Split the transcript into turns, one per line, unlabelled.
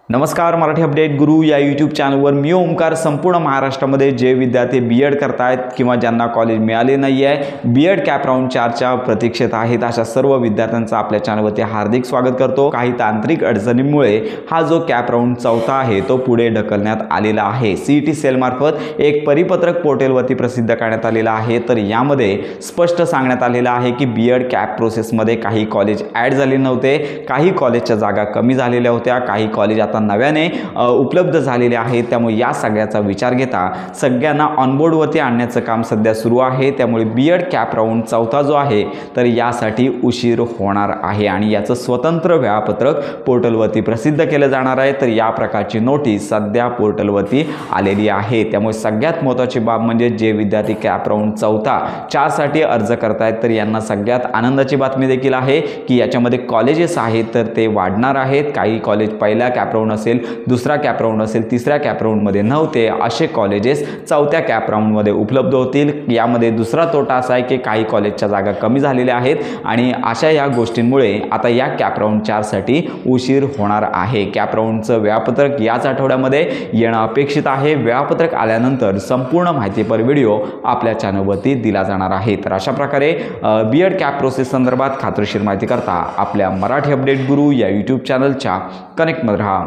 नमस्कार, मराठी अपडेट गुरु या यूट्यूब चॅनलवर मी ओमकार. संपूर्ण महाराष्ट्रामध्ये जे विद्यार्थी बीएड करतायत किंवा ज्यांना कॉलेज मिळाले नाही आहे, बीएड कॅप राऊंड 4च्या प्रतीक्षेत आहेत, अशा सर्व विद्यार्थ्यांचं आपल्या चॅनलवरती हार्दिक स्वागत करतो. काही तांत्रिक अडचणींमुळे हा जो कॅप राऊंड 4था आहे तो पुढे ढकलण्यात आलेला आहे. सीईटी सेल मार्फत एक परिपत्रक पोर्टलवरती प्रसिद्ध करण्यात आलेला आहे. तर यामध्ये स्पष्ट सांगण्यात आलेलं आहे की बीएड कॅप प्रोसेसमध्ये काही कॉलेज ॲड झाले नव्हते, काही कॉलेजच्या जागा कमी झालेल्या होत्या, काही कॉलेज नव्याने उपलब्ध झालेले आहेत. त्यामुळे या सगळ्याचा विचार घेता सगळ्यांना ऑनबोर्डवरती आणण्याचं काम सध्या सुरू आहे. त्यामुळे बीएड कॅप राऊंड 4था जो आहे तर यासाठी उशीर होणार आहे आणि याचं स्वतंत्र वेळापत्रक पोर्टलवरती प्रसिद्ध केलं जाणार आहे. तर या प्रकारची नोटीस सध्या पोर्टलवरती आलेली आहे. त्यामुळे सगळ्यात महत्त्वाची बाब म्हणजे जे विद्यार्थी कॅप राऊंड 4 साठी अर्ज करतायत तर यांना सगळ्यात आनंदाची बातमी देखील आहे की याच्यामध्ये कॉलेजेस आहेत तर ते वाढणार आहेत. काही कॉलेज पहिल्या कॅप राऊंड असेल, दुसरा कॅप राऊंड असेल, तिसऱ्या कॅप राऊंडमध्ये नव्हते असे कॉलेजेस 4थ्या कॅप राऊंडमध्ये उपलब्ध होतील. यामध्ये दुसरा तोटा असा आहे की काही कॉलेजच्या जागा कमी झालेल्या आहेत आणि अशा या गोष्टींमुळे आता या कॅप राऊंड 4 साठी उशीर होणार आहे. कॅप राऊंडचं वेळापत्रक याच आठवड्यामध्ये येणं अपेक्षित आहे. वेळापत्रक आल्यानंतर संपूर्ण माहितीपर व्हिडिओ आपल्या चॅनलवरती दिला जाणार आहे. तर अशा प्रकारे बीएड कॅप प्रोसेस संदर्भात खात्रीशीर माहिती करता आपल्या मराठी अपडेट गुरु या यूट्यूब चॅनलच्या कनेक्टमध्ये राहा.